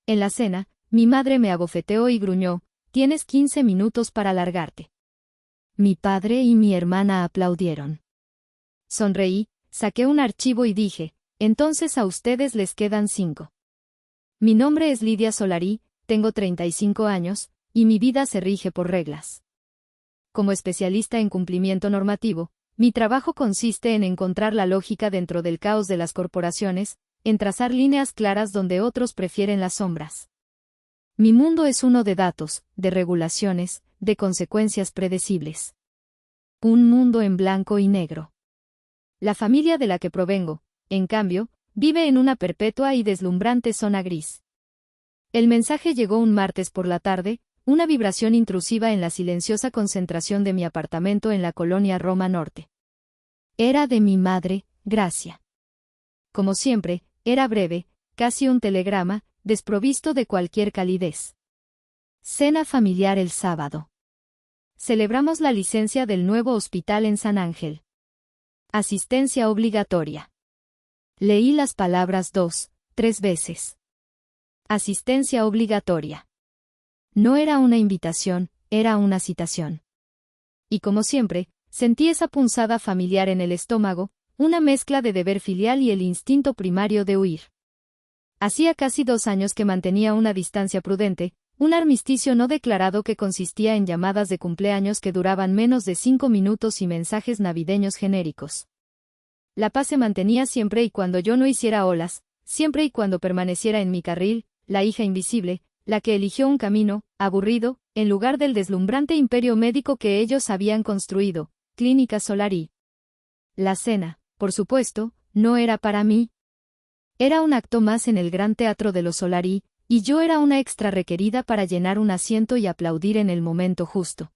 En la cena, mi madre me abofeteó y gruñó: «Tienes 15 minutos para largarte». Mi padre y mi hermana aplaudieron. Sonreí, saqué un archivo y dije: «Entonces a ustedes les quedan 5». Mi nombre es Lidia Solari, tengo 35 años, y mi vida se rige por reglas. Como especialista en cumplimiento normativo, mi trabajo consiste en encontrar la lógica dentro del caos de las corporaciones, en trazar líneas claras donde otros prefieren las sombras. Mi mundo es uno de datos, de regulaciones, de consecuencias predecibles. Un mundo en blanco y negro. La familia de la que provengo, en cambio, vive en una perpetua y deslumbrante zona gris. El mensaje llegó un martes por la tarde, una vibración intrusiva en la silenciosa concentración de mi apartamento en la colonia Roma Norte. Era de mi madre, Gracia. Como siempre, era breve, casi un telegrama, desprovisto de cualquier calidez. Cena familiar el sábado. Celebramos la licencia del nuevo hospital en San Ángel. Asistencia obligatoria. Leí las palabras 2, 3 veces. Asistencia obligatoria. No era una invitación, era una citación. Y como siempre, sentí esa punzada familiar en el estómago, una mezcla de deber filial y el instinto primario de huir. Hacía casi 2 años que mantenía una distancia prudente, un armisticio no declarado que consistía en llamadas de cumpleaños que duraban menos de 5 minutos y mensajes navideños genéricos. La paz se mantenía siempre y cuando yo no hiciera olas, siempre y cuando permaneciera en mi carril, la hija invisible, la que eligió un camino, aburrido, en lugar del deslumbrante imperio médico que ellos habían construido, Clínica Solari. La cena, por supuesto, no era para mí. Era un acto más en el gran teatro de los Solari, y yo era una extra requerida para llenar un asiento y aplaudir en el momento justo.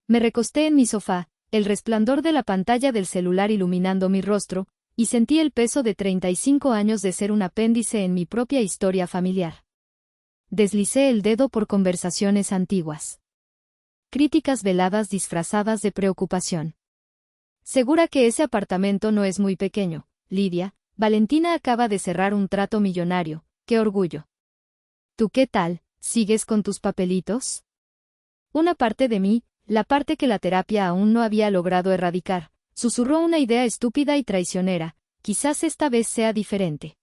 Me recosté en mi sofá, el resplandor de la pantalla del celular iluminando mi rostro, y sentí el peso de 35 años de ser un apéndice en mi propia historia familiar. Deslicé el dedo por conversaciones antiguas. Críticas veladas disfrazadas de preocupación. Segura que ese apartamento no es muy pequeño, Lidia. Valentina acaba de cerrar un trato millonario, qué orgullo. ¿Tú qué tal? ¿Sigues con tus papelitos? Una parte de mí, la parte que la terapia aún no había logrado erradicar, susurró una idea estúpida y traicionera: quizás esta vez sea diferente.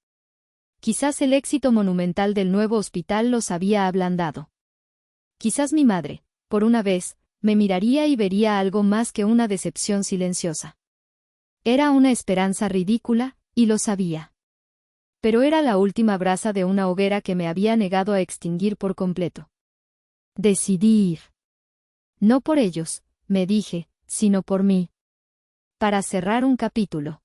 Quizás el éxito monumental del nuevo hospital los había ablandado. Quizás mi madre, por una vez, me miraría y vería algo más que una decepción silenciosa. Era una esperanza ridícula, y lo sabía. Pero era la última brasa de una hoguera que me había negado a extinguir por completo. Decidí ir. No por ellos, me dije, sino por mí. Para cerrar un capítulo.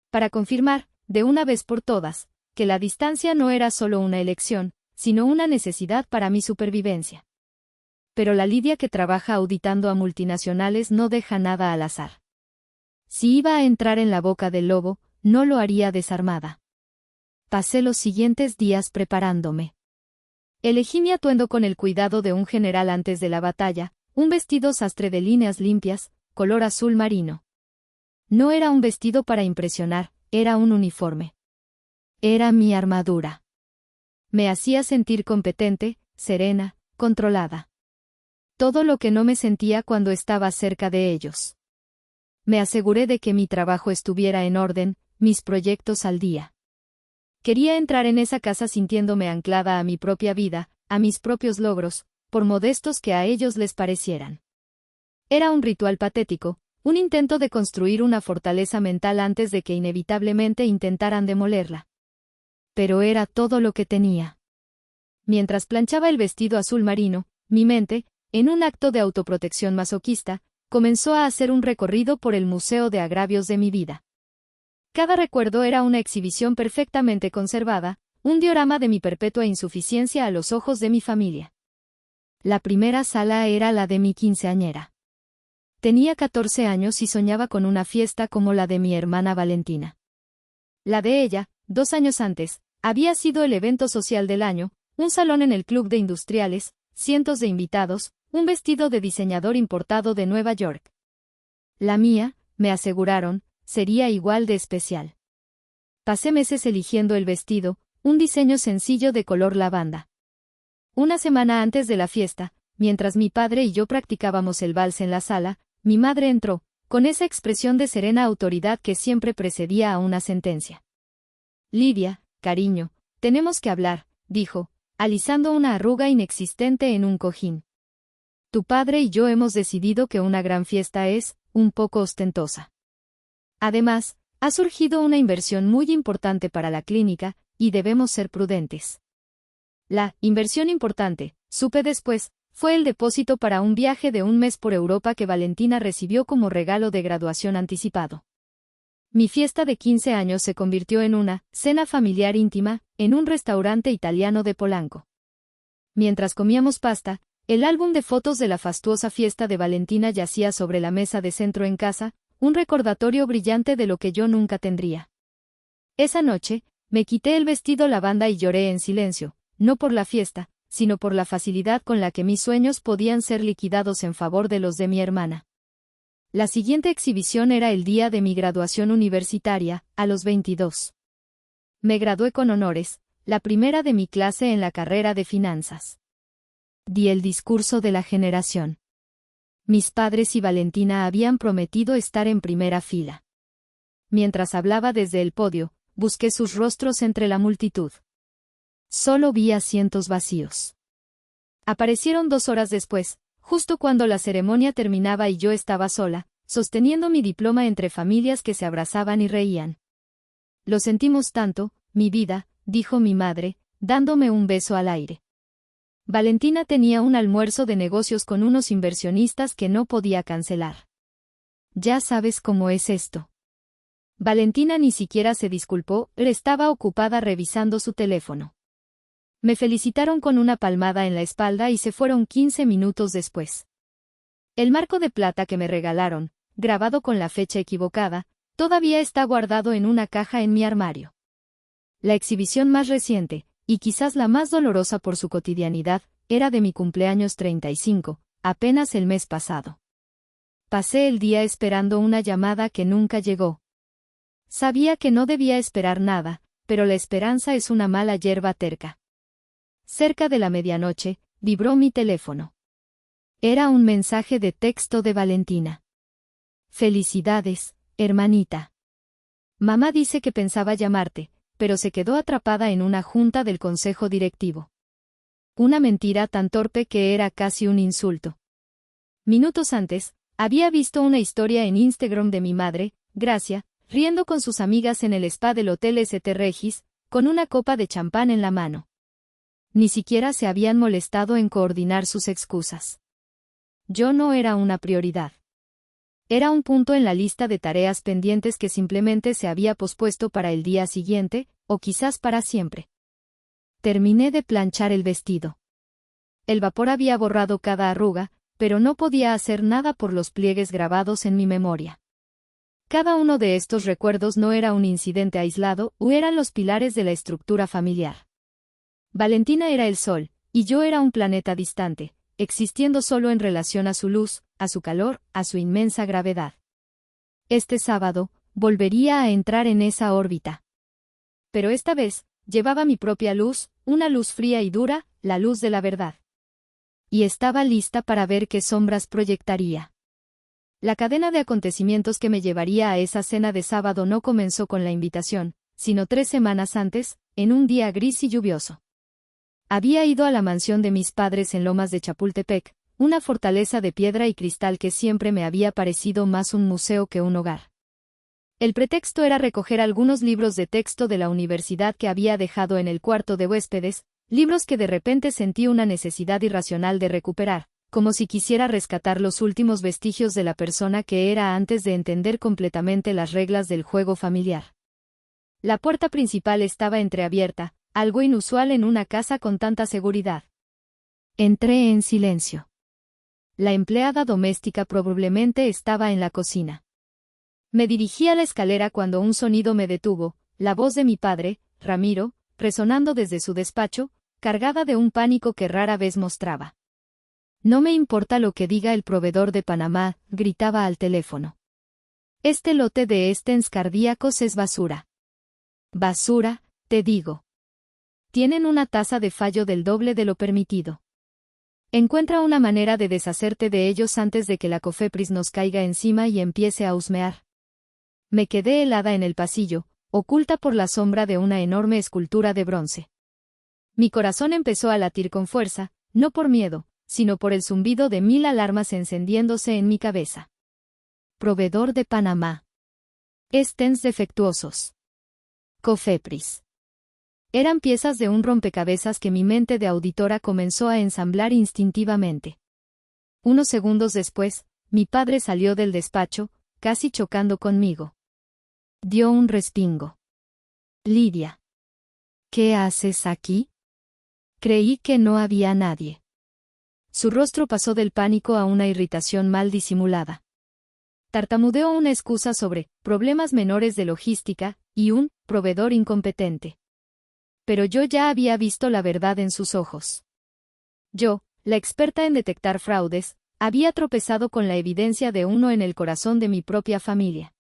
Para confirmar, de una vez por todas, que la distancia no era solo una elección, sino una necesidad para mi supervivencia. Pero la Lidia que trabaja auditando a multinacionales no deja nada al azar. Si iba a entrar en la boca del lobo, no lo haría desarmada. Pasé los siguientes días preparándome. Elegí mi atuendo con el cuidado de un general antes de la batalla, un vestido sastre de líneas limpias, color azul marino. No era un vestido para impresionar, era un uniforme. Era mi armadura. Me hacía sentir competente, serena, controlada. Todo lo que no me sentía cuando estaba cerca de ellos. Me aseguré de que mi trabajo estuviera en orden, mis proyectos al día. Quería entrar en esa casa sintiéndome anclada a mi propia vida, a mis propios logros, por modestos que a ellos les parecieran. Era un ritual patético, un intento de construir una fortaleza mental antes de que inevitablemente intentaran demolerla. Pero era todo lo que tenía. Mientras planchaba el vestido azul marino, mi mente, en un acto de autoprotección masoquista, comenzó a hacer un recorrido por el museo de agravios de mi vida. Cada recuerdo era una exhibición perfectamente conservada, un diorama de mi perpetua insuficiencia a los ojos de mi familia. La primera sala era la de mi quinceañera. Tenía 14 años y soñaba con una fiesta como la de mi hermana Valentina. La de ella, 2 años antes, había sido el evento social del año, un salón en el club de industriales, cientos de invitados, un vestido de diseñador importado de Nueva York. La mía, me aseguraron, sería igual de especial. Pasé meses eligiendo el vestido, un diseño sencillo de color lavanda. Una semana antes de la fiesta, mientras mi padre y yo practicábamos el vals en la sala, mi madre entró, con esa expresión de serena autoridad que siempre precedía a una sentencia. Lidia, cariño, tenemos que hablar, dijo, alisando una arruga inexistente en un cojín. Tu padre y yo hemos decidido que una gran fiesta es, un poco ostentosa. Además, ha surgido una inversión muy importante para la clínica, y debemos ser prudentes. La inversión importante, supe después, fue el depósito para un viaje de un mes por Europa que Valentina recibió como regalo de graduación anticipado. Mi fiesta de 15 años se convirtió en una cena familiar íntima, en un restaurante italiano de Polanco. Mientras comíamos pasta, el álbum de fotos de la fastuosa fiesta de Valentina yacía sobre la mesa de centro en casa, un recordatorio brillante de lo que yo nunca tendría. Esa noche, me quité el vestido lavanda y lloré en silencio, no por la fiesta, sino por la facilidad con la que mis sueños podían ser liquidados en favor de los de mi hermana. La siguiente exhibición era el día de mi graduación universitaria, a los 22. Me gradué con honores, la primera de mi clase en la carrera de finanzas. Di el discurso de la generación. Mis padres y Valentina habían prometido estar en primera fila. Mientras hablaba desde el podio, busqué sus rostros entre la multitud. Solo vi asientos vacíos. Aparecieron 2 horas después, justo cuando la ceremonia terminaba y yo estaba sola, sosteniendo mi diploma entre familias que se abrazaban y reían. Lo sentimos tanto, mi vida, dijo mi madre, dándome un beso al aire. Valentina tenía un almuerzo de negocios con unos inversionistas que no podía cancelar. Ya sabes cómo es esto. Valentina ni siquiera se disculpó, estaba ocupada revisando su teléfono. Me felicitaron con una palmada en la espalda y se fueron 15 minutos después. El marco de plata que me regalaron, grabado con la fecha equivocada, todavía está guardado en una caja en mi armario. La exhibición más reciente, y quizás la más dolorosa por su cotidianidad, era de mi cumpleaños 35, apenas el mes pasado. Pasé el día esperando una llamada que nunca llegó. Sabía que no debía esperar nada, pero la esperanza es una mala hierba terca. Cerca de la medianoche, vibró mi teléfono. Era un mensaje de texto de Valentina. Felicidades, hermanita. Mamá dice que pensaba llamarte, pero se quedó atrapada en una junta del consejo directivo. Una mentira tan torpe que era casi un insulto. Minutos antes, había visto una historia en Instagram de mi madre, Gracia, riendo con sus amigas en el spa del Hotel St. Regis, con una copa de champán en la mano. Ni siquiera se habían molestado en coordinar sus excusas. Yo no era una prioridad. Era un punto en la lista de tareas pendientes que simplemente se había pospuesto para el día siguiente, o quizás para siempre. Terminé de planchar el vestido. El vapor había borrado cada arruga, pero no podía hacer nada por los pliegues grabados en mi memoria. Cada uno de estos recuerdos no era un incidente aislado, o eran los pilares de la estructura familiar. Valentina era el sol, y yo era un planeta distante, existiendo solo en relación a su luz, a su calor, a su inmensa gravedad. Este sábado, volvería a entrar en esa órbita. Pero esta vez, llevaba mi propia luz, una luz fría y dura, la luz de la verdad. Y estaba lista para ver qué sombras proyectaría. La cadena de acontecimientos que me llevaría a esa cena de sábado no comenzó con la invitación, sino 3 semanas antes, en un día gris y lluvioso. Había ido a la mansión de mis padres en Lomas de Chapultepec, una fortaleza de piedra y cristal que siempre me había parecido más un museo que un hogar. El pretexto era recoger algunos libros de texto de la universidad que había dejado en el cuarto de huéspedes, libros que de repente sentí una necesidad irracional de recuperar, como si quisiera rescatar los últimos vestigios de la persona que era antes de entender completamente las reglas del juego familiar. La puerta principal estaba entreabierta, algo inusual en una casa con tanta seguridad. Entré en silencio. La empleada doméstica probablemente estaba en la cocina. Me dirigí a la escalera cuando un sonido me detuvo, la voz de mi padre, Ramiro, resonando desde su despacho, cargada de un pánico que rara vez mostraba. No me importa lo que diga el proveedor de Panamá, gritaba al teléfono. Este lote de stents cardíacos es basura. Basura, te digo. tienen una tasa de fallo del doble de lo permitido. Encuentra una manera de deshacerte de ellos antes de que la COFEPRIS nos caiga encima y empiece a husmear. Me quedé helada en el pasillo, oculta por la sombra de una enorme escultura de bronce. Mi corazón empezó a latir con fuerza, no por miedo, sino por el zumbido de 1000 alarmas encendiéndose en mi cabeza. Proveedor de Panamá. Stents defectuosos. COFEPRIS. Eran piezas de un rompecabezas que mi mente de auditora comenzó a ensamblar instintivamente. Unos segundos después, mi padre salió del despacho, casi chocando conmigo. Dio un respingo. Lidia. ¿Qué haces aquí? Creí que no había nadie. Su rostro pasó del pánico a una irritación mal disimulada. Tartamudeó una excusa sobre problemas menores de logística y un proveedor incompetente. Pero yo ya había visto la verdad en sus ojos. Yo, la experta en detectar fraudes, había tropezado con la evidencia de uno en el corazón de mi propia familia.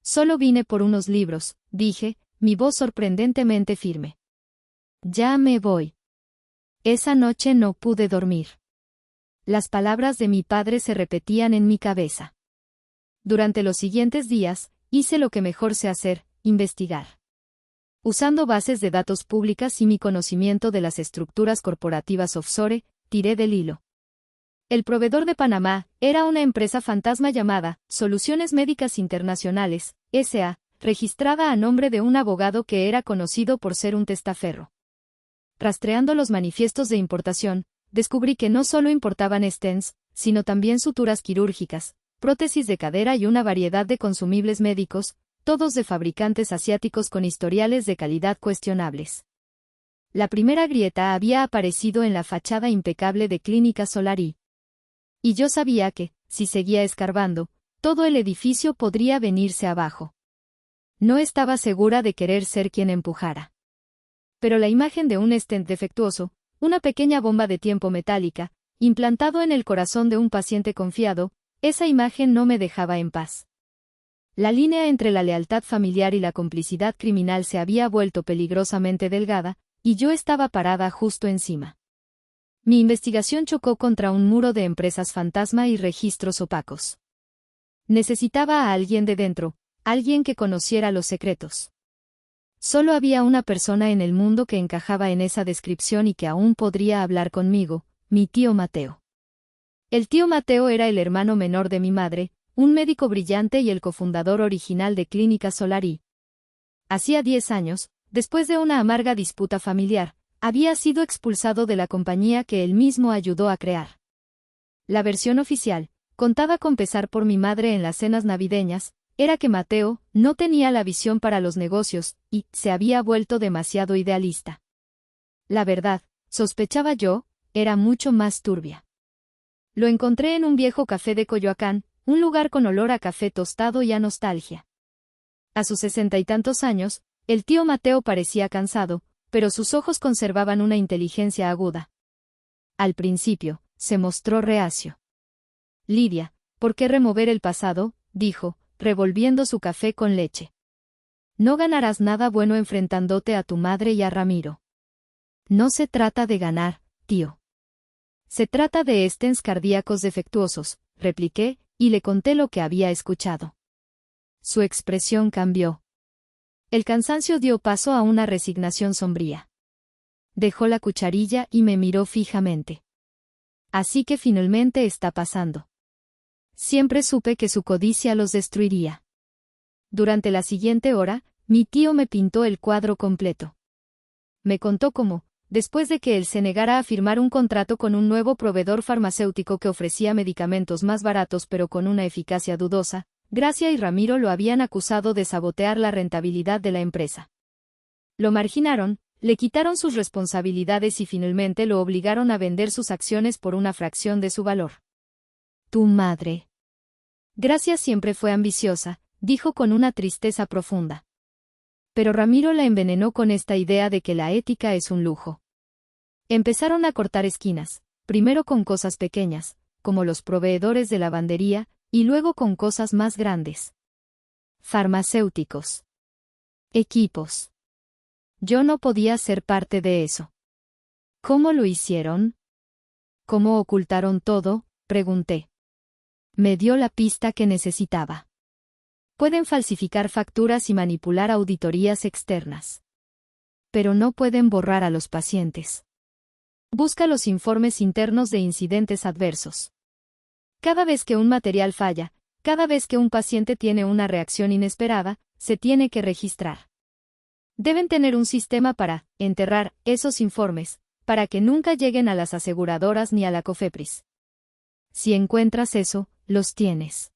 Solo vine por unos libros, dije, mi voz sorprendentemente firme. Ya me voy. Esa noche no pude dormir. Las palabras de mi padre se repetían en mi cabeza. Durante los siguientes días, hice lo que mejor sé hacer, investigar. Usando bases de datos públicas y mi conocimiento de las estructuras corporativas offshore, tiré del hilo. El proveedor de Panamá era una empresa fantasma llamada Soluciones Médicas Internacionales, S.A., registrada a nombre de un abogado que era conocido por ser un testaferro. Rastreando los manifiestos de importación, descubrí que no solo importaban stents, sino también suturas quirúrgicas, prótesis de cadera y una variedad de consumibles médicos, todos de fabricantes asiáticos con historiales de calidad cuestionables. La primera grieta había aparecido en la fachada impecable de Clínica Solari. Y yo sabía que, si seguía escarbando, todo el edificio podría venirse abajo. No estaba segura de querer ser quien empujara. Pero la imagen de un stent defectuoso, una pequeña bomba de tiempo metálica, implantado en el corazón de un paciente confiado, esa imagen no me dejaba en paz. La línea entre la lealtad familiar y la complicidad criminal se había vuelto peligrosamente delgada, y yo estaba parada justo encima. Mi investigación chocó contra un muro de empresas fantasma y registros opacos. Necesitaba a alguien de dentro, alguien que conociera los secretos. Solo había una persona en el mundo que encajaba en esa descripción y que aún podría hablar conmigo, mi tío Mateo. El tío Mateo era el hermano menor de mi madre, un médico brillante y el cofundador original de Clínica Solari. Hacía 10 años, después de una amarga disputa familiar, había sido expulsado de la compañía que él mismo ayudó a crear. La versión oficial, contada con pesar por mi madre en las cenas navideñas, era que Mateo no tenía la visión para los negocios y se había vuelto demasiado idealista. La verdad, sospechaba yo, era mucho más turbia. Lo encontré en un viejo café de Coyoacán, un lugar con olor a café tostado y a nostalgia. A sus 60 y tantos años, el tío Mateo parecía cansado, pero sus ojos conservaban una inteligencia aguda. Al principio, se mostró reacio. Lidia, ¿por qué remover el pasado?, dijo, revolviendo su café con leche. No ganarás nada bueno enfrentándote a tu madre y a Ramiro. No se trata de ganar, tío. Se trata de stents cardíacos defectuosos, repliqué, y le conté lo que había escuchado. Su expresión cambió. El cansancio dio paso a una resignación sombría. Dejó la cucharilla y me miró fijamente. Así que finalmente está pasando. Siempre supe que su codicia los destruiría. Durante la siguiente hora, mi tío me pintó el cuadro completo. Me contó cómo, después de que él se negara a firmar un contrato con un nuevo proveedor farmacéutico que ofrecía medicamentos más baratos pero con una eficacia dudosa, Gracia y Ramiro lo habían acusado de sabotear la rentabilidad de la empresa. Lo marginaron, le quitaron sus responsabilidades y finalmente lo obligaron a vender sus acciones por una fracción de su valor. Tu madre. Gracia siempre fue ambiciosa, dijo con una tristeza profunda. Pero Ramiro la envenenó con esta idea de que la ética es un lujo. Empezaron a cortar esquinas, primero con cosas pequeñas, como los proveedores de lavandería, y luego con cosas más grandes. Farmacéuticos. Equipos. Yo no podía ser parte de eso. ¿Cómo lo hicieron? ¿Cómo ocultaron todo?, pregunté. Me dio la pista que necesitaba. Pueden falsificar facturas y manipular auditorías externas. Pero no pueden borrar a los pacientes. Busca los informes internos de incidentes adversos. Cada vez que un material falla, cada vez que un paciente tiene una reacción inesperada, se tiene que registrar. Deben tener un sistema para enterrar esos informes, para que nunca lleguen a las aseguradoras ni a la COFEPRIS. Si encuentras eso, los tienes.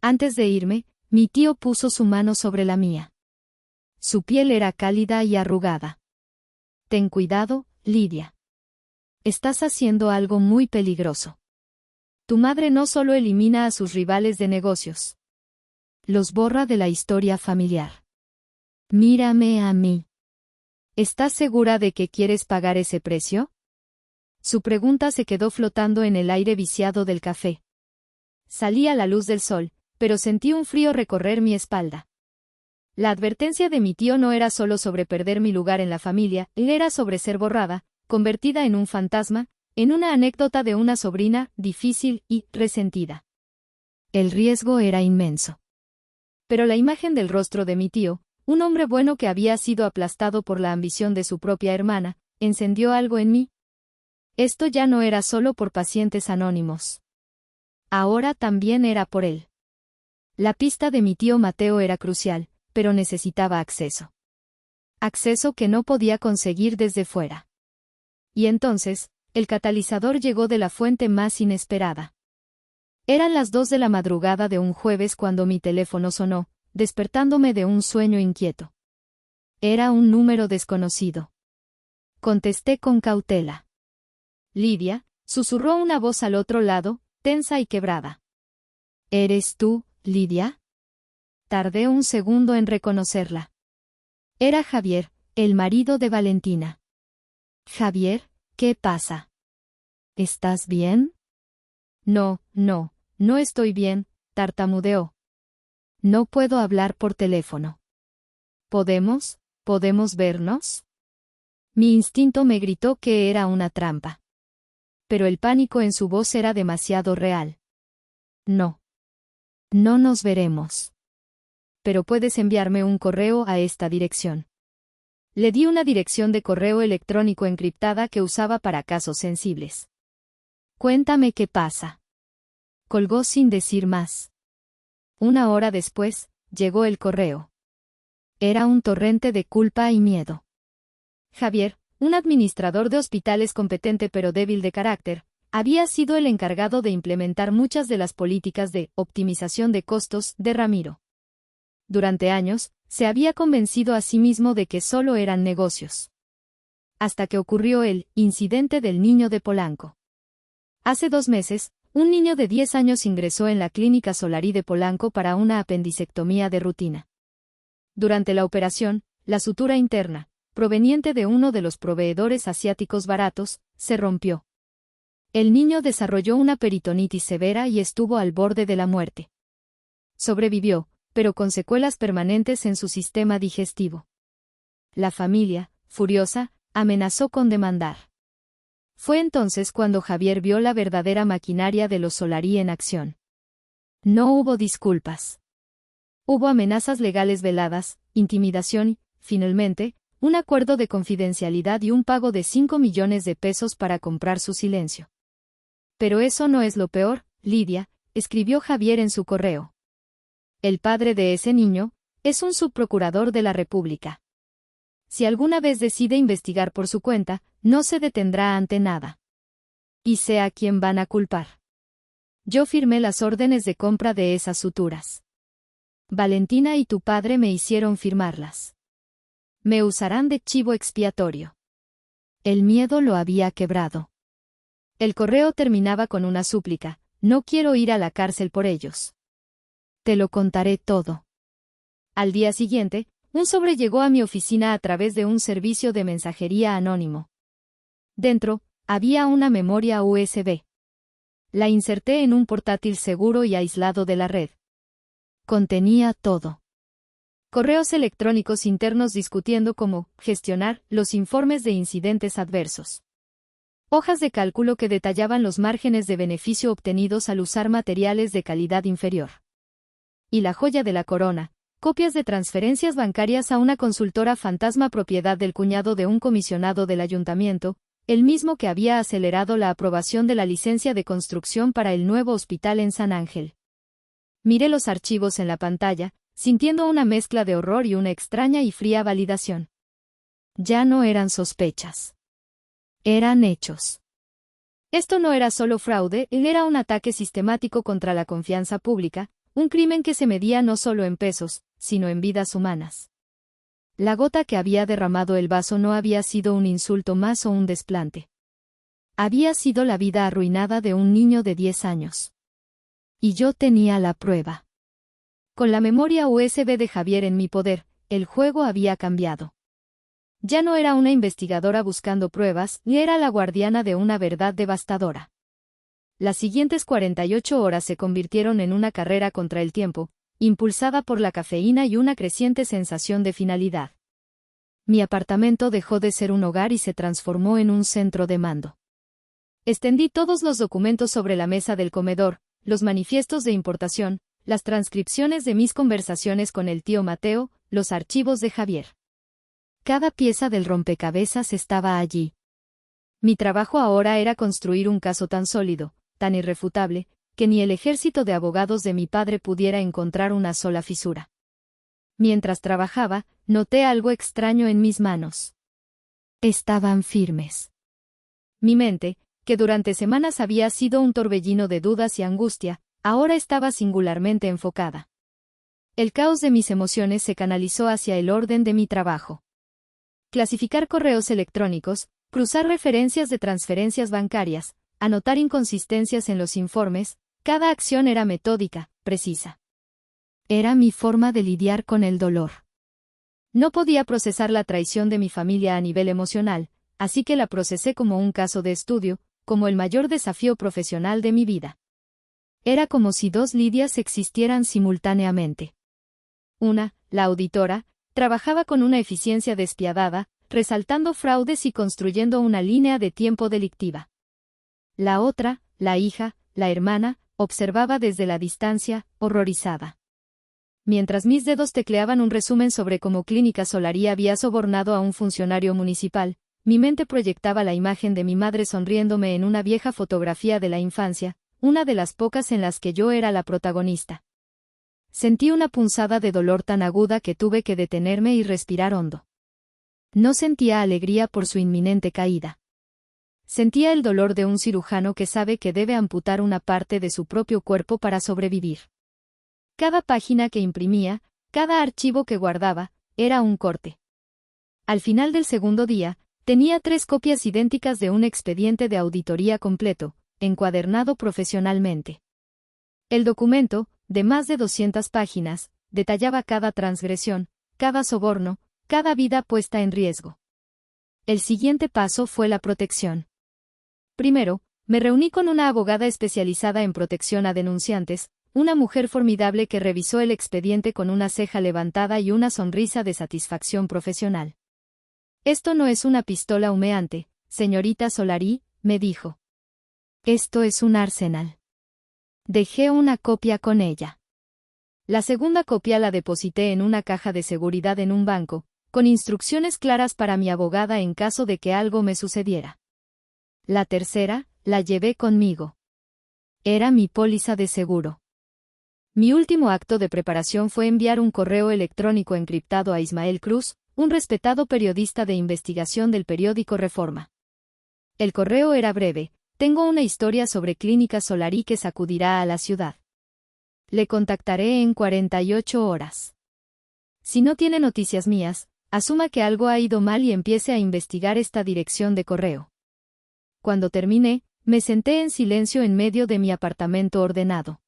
Antes de irme, mi tío puso su mano sobre la mía. Su piel era cálida y arrugada. Ten cuidado, Lidia. Estás haciendo algo muy peligroso. Tu madre no solo elimina a sus rivales de negocios. Los borra de la historia familiar. Mírame a mí. ¿Estás segura de que quieres pagar ese precio? Su pregunta se quedó flotando en el aire viciado del café. Salí a la luz del sol, pero sentí un frío recorrer mi espalda. La advertencia de mi tío no era solo sobre perder mi lugar en la familia, era sobre ser borrada, convertida en un fantasma, en una anécdota de una sobrina, difícil y resentida. El riesgo era inmenso. Pero la imagen del rostro de mi tío, un hombre bueno que había sido aplastado por la ambición de su propia hermana, encendió algo en mí. Esto ya no era solo por pacientes anónimos. Ahora también era por él. La pista de mi tío Mateo era crucial, pero necesitaba acceso. Acceso que no podía conseguir desde fuera. Y entonces, el catalizador llegó de la fuente más inesperada. Eran las 2 de la madrugada de un jueves cuando mi teléfono sonó, despertándome de un sueño inquieto. Era un número desconocido. Contesté con cautela. Lidia, susurró una voz al otro lado, tensa y quebrada. ¿Eres tú, Lidia? Tardé un segundo en reconocerla. Era Javier, el marido de Valentina. Javier, ¿qué pasa? ¿Estás bien? No estoy bien, tartamudeó. No puedo hablar por teléfono. ¿Podemos vernos? Mi instinto me gritó que era una trampa. Pero el pánico en su voz era demasiado real. No nos veremos. Pero puedes enviarme un correo a esta dirección. Le di una dirección de correo electrónico encriptada que usaba para casos sensibles. Cuéntame qué pasa. Colgó sin decir más. 1 hora después, llegó el correo. Era un torrente de culpa y miedo. Javier, un administrador de hospitales competente pero débil de carácter, había sido el encargado de implementar muchas de las políticas de optimización de costos de Ramiro. Durante años, se había convencido a sí mismo de que solo eran negocios. Hasta que ocurrió el incidente del niño de Polanco. Hace 2 meses, un niño de 10 años ingresó en la clínica Solari de Polanco para una apendicectomía de rutina. Durante la operación, la sutura interna, proveniente de uno de los proveedores asiáticos baratos, se rompió. El niño desarrolló una peritonitis severa y estuvo al borde de la muerte. Sobrevivió, pero con secuelas permanentes en su sistema digestivo. La familia, furiosa, amenazó con demandar. Fue entonces cuando Javier vio la verdadera maquinaria de los Solari en acción. No hubo disculpas. Hubo amenazas legales veladas, intimidación y, finalmente, un acuerdo de confidencialidad y un pago de 5 millones de pesos para comprar su silencio. Pero eso no es lo peor, Lidia, escribió Javier en su correo. El padre de ese niño es un subprocurador de la República. Si alguna vez decide investigar por su cuenta, no se detendrá ante nada. Y sé a quién van a culpar. Yo firmé las órdenes de compra de esas suturas. Valentina y tu padre me hicieron firmarlas. Me usarán de chivo expiatorio. El miedo lo había quebrado. El correo terminaba con una súplica: no quiero ir a la cárcel por ellos. Te lo contaré todo. Al día siguiente, un sobre llegó a mi oficina a través de un servicio de mensajería anónimo. Dentro, había una memoria USB. La inserté en un portátil seguro y aislado de la red. Contenía todo. correos electrónicos internos discutiendo cómo gestionar los informes de incidentes adversos. Hojas de cálculo que detallaban los márgenes de beneficio obtenidos al usar materiales de calidad inferior. Y la joya de la corona, copias de transferencias bancarias a una consultora fantasma propiedad del cuñado de un comisionado del ayuntamiento, el mismo que había acelerado la aprobación de la licencia de construcción para el nuevo hospital en San Ángel. Miré los archivos en la pantalla, sintiendo una mezcla de horror y una extraña y fría validación. Ya no eran sospechas. Eran hechos. Esto no era solo fraude, era un ataque sistemático contra la confianza pública, un crimen que se medía no solo en pesos, sino en vidas humanas. La gota que había derramado el vaso no había sido un insulto más o un desplante. Había sido la vida arruinada de un niño de 10 años. Y yo tenía la prueba. Con la memoria USB de Javier en mi poder, el juego había cambiado. Ya no era una investigadora buscando pruebas, ni era la guardiana de una verdad devastadora. Las siguientes 48 horas se convirtieron en una carrera contra el tiempo, impulsada por la cafeína y una creciente sensación de finalidad. Mi apartamento dejó de ser un hogar y se transformó en un centro de mando. Extendí todos los documentos sobre la mesa del comedor, los manifiestos de importación, las transcripciones de mis conversaciones con el tío Mateo, los archivos de Javier. Cada pieza del rompecabezas estaba allí. Mi trabajo ahora era construir un caso tan sólido, tan irrefutable, que ni el ejército de abogados de mi padre pudiera encontrar una sola fisura. Mientras trabajaba, noté algo extraño en mis manos. Estaban firmes. Mi mente, que durante semanas había sido un torbellino de dudas y angustia, ahora estaba singularmente enfocada. El caos de mis emociones se canalizó hacia el orden de mi trabajo. Clasificar correos electrónicos, cruzar referencias de transferencias bancarias, anotar inconsistencias en los informes, cada acción era metódica, precisa. Era mi forma de lidiar con el dolor. No podía procesar la traición de mi familia a nivel emocional, así que la procesé como un caso de estudio, como el mayor desafío profesional de mi vida. Era como si dos Lidias existieran simultáneamente. Una, la auditora, trabajaba con una eficiencia despiadada, resaltando fraudes y construyendo una línea de tiempo delictiva. La otra, la hija, la hermana, observaba desde la distancia, horrorizada. Mientras mis dedos tecleaban un resumen sobre cómo Clínica Solari había sobornado a un funcionario municipal, mi mente proyectaba la imagen de mi madre sonriéndome en una vieja fotografía de la infancia, una de las pocas en las que yo era la protagonista. Sentí una punzada de dolor tan aguda que tuve que detenerme y respirar hondo. No sentía alegría por su inminente caída. Sentía el dolor de un cirujano que sabe que debe amputar una parte de su propio cuerpo para sobrevivir. Cada página que imprimía, cada archivo que guardaba, era un corte. Al final del segundo día, tenía 3 copias idénticas de un expediente de auditoría completo, encuadernado profesionalmente. El documento, de más de 200 páginas, detallaba cada transgresión, cada soborno, cada vida puesta en riesgo. El siguiente paso fue la protección. Primero, me reuní con una abogada especializada en protección a denunciantes, una mujer formidable que revisó el expediente con una ceja levantada y una sonrisa de satisfacción profesional. Esto no es una pistola humeante, señorita Solari, me dijo. Esto es un arsenal. Dejé una copia con ella. La segunda copia la deposité en una caja de seguridad en un banco, con instrucciones claras para mi abogada en caso de que algo me sucediera. La tercera, la llevé conmigo. Era mi póliza de seguro. Mi último acto de preparación fue enviar un correo electrónico encriptado a Ismael Cruz, un respetado periodista de investigación del periódico Reforma. El correo era breve: tengo una historia sobre Clínica Solari que sacudirá a la ciudad. Le contactaré en 48 horas. Si no tiene noticias mías, asuma que algo ha ido mal y empiece a investigar esta dirección de correo. Cuando terminé, me senté en silencio en medio de mi apartamento ordenado.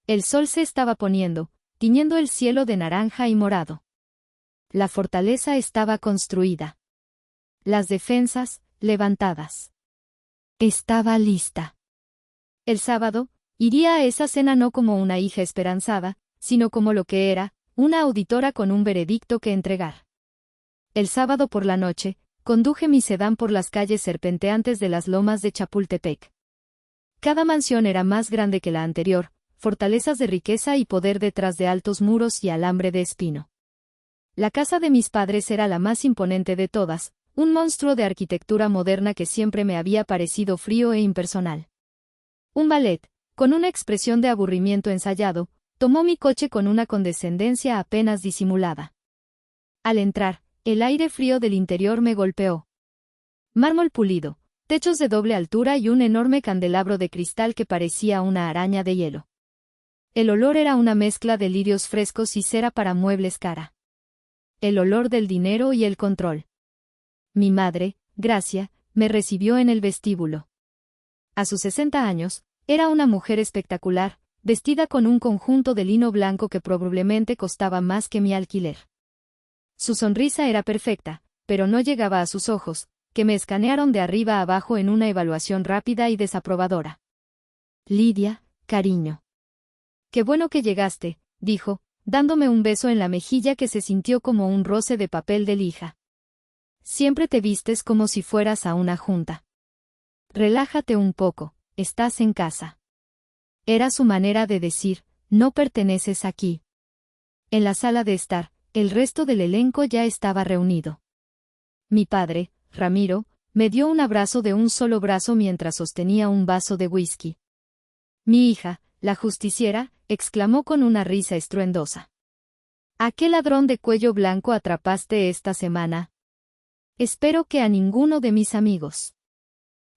El sol se estaba poniendo, tiñendo el cielo de naranja y morado. La fortaleza estaba construida. Las defensas, levantadas. Estaba lista. El sábado, iría a esa cena no como una hija esperanzada, sino como lo que era, una auditora con un veredicto que entregar. El sábado por la noche, conduje mi sedán por las calles serpenteantes de las lomas de Chapultepec. Cada mansión era más grande que la anterior, fortalezas de riqueza y poder detrás de altos muros y alambre de espino. La casa de mis padres era la más imponente de todas, un monstruo de arquitectura moderna que siempre me había parecido frío e impersonal. Un valet, con una expresión de aburrimiento ensayado, tomó mi coche con una condescendencia apenas disimulada. Al entrar, el aire frío del interior me golpeó. Mármol pulido, techos de doble altura y un enorme candelabro de cristal que parecía una araña de hielo. El olor era una mezcla de lirios frescos y cera para muebles cara. El olor del dinero y el control. Mi madre, Gracia, me recibió en el vestíbulo. A sus 60 años, era una mujer espectacular, vestida con un conjunto de lino blanco que probablemente costaba más que mi alquiler. Su sonrisa era perfecta, pero no llegaba a sus ojos, que me escanearon de arriba a abajo en una evaluación rápida y desaprobadora. Lidia, cariño. Qué bueno que llegaste, dijo, dándome un beso en la mejilla que se sintió como un roce de papel de lija. Siempre te vistes como si fueras a una junta. Relájate un poco, estás en casa. Era su manera de decir, no perteneces aquí. En la sala de estar, el resto del elenco ya estaba reunido. Mi padre, Ramiro, me dio un abrazo de un solo brazo mientras sostenía un vaso de whisky. Mi hija, la justiciera, exclamó con una risa estruendosa. ¿A qué ladrón de cuello blanco atrapaste esta semana? Espero que a ninguno de mis amigos.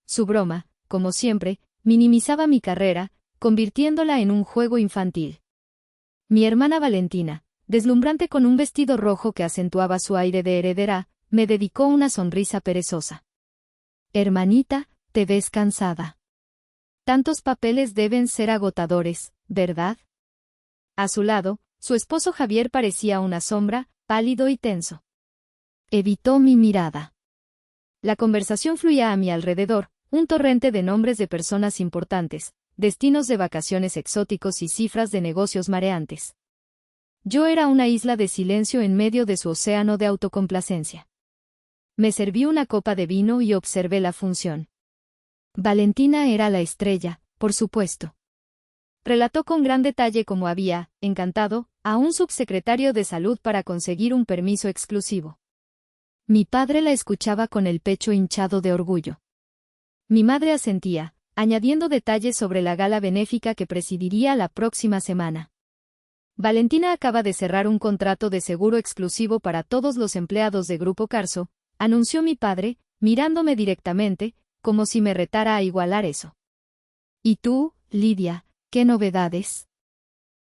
Su broma, como siempre, minimizaba mi carrera, convirtiéndola en un juego infantil. Mi hermana Valentina, deslumbrante con un vestido rojo que acentuaba su aire de heredera, me dedicó una sonrisa perezosa. Hermanita, te ves cansada. Tantos papeles deben ser agotadores, ¿verdad? A su lado, su esposo Javier parecía una sombra, pálido y tenso. Evitó mi mirada. La conversación fluía a mi alrededor, un torrente de nombres de personas importantes, destinos de vacaciones exóticos y cifras de negocios mareantes. Yo era una isla de silencio en medio de su océano de autocomplacencia. Me serví una copa de vino y observé la función. Valentina era la estrella, por supuesto. Relató con gran detalle cómo había, encantado, a un subsecretario de salud para conseguir un permiso exclusivo. Mi padre la escuchaba con el pecho hinchado de orgullo. Mi madre asentía, añadiendo detalles sobre la gala benéfica que presidiría la próxima semana. Valentina acaba de cerrar un contrato de seguro exclusivo para todos los empleados de Grupo Carso, anunció mi padre, mirándome directamente, como si me retara a igualar eso. ¿Y tú, Lidia, qué novedades?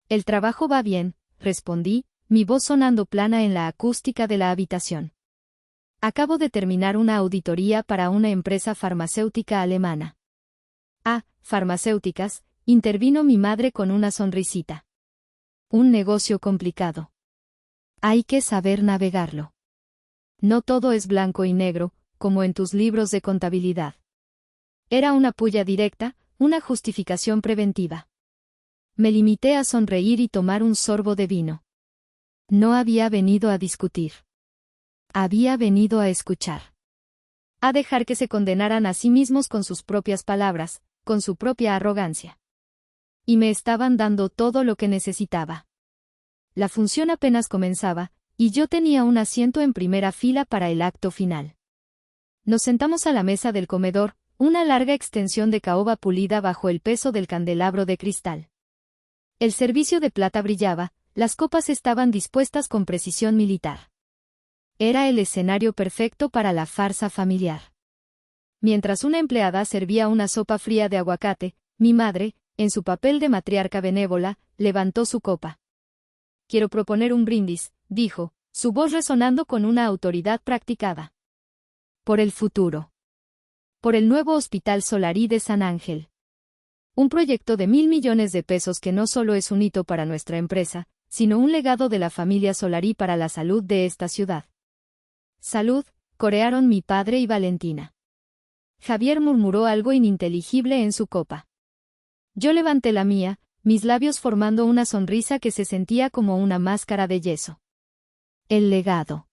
El trabajo va bien, respondí, mi voz sonando plana en la acústica de la habitación. Acabo de terminar una auditoría para una empresa farmacéutica alemana. Ah, farmacéuticas, intervino mi madre con una sonrisita. Un negocio complicado. Hay que saber navegarlo. No todo es blanco y negro, como en tus libros de contabilidad. Era una pulla directa, una justificación preventiva. Me limité a sonreír y tomar un sorbo de vino. No había venido a discutir. Había venido a escuchar. A dejar que se condenaran a sí mismos con sus propias palabras, con su propia arrogancia. Y me estaban dando todo lo que necesitaba. La función apenas comenzaba, y yo tenía un asiento en primera fila para el acto final. Nos sentamos a la mesa del comedor, una larga extensión de caoba pulida bajo el peso del candelabro de cristal. El servicio de plata brillaba, las copas estaban dispuestas con precisión militar. Era el escenario perfecto para la farsa familiar. Mientras una empleada servía una sopa fría de aguacate, mi madre, en su papel de matriarca benévola, levantó su copa. Quiero proponer un brindis, dijo, su voz resonando con una autoridad practicada. Por el futuro. Por el nuevo Hospital Solari de San Ángel. Un proyecto de 1.000 millones de pesos que no solo es un hito para nuestra empresa, sino un legado de la familia Solari para la salud de esta ciudad. Salud, corearon mi padre y Valentina. Javier murmuró algo ininteligible en su copa. Yo levanté la mía, mis labios formando una sonrisa que se sentía como una máscara de yeso. El legado.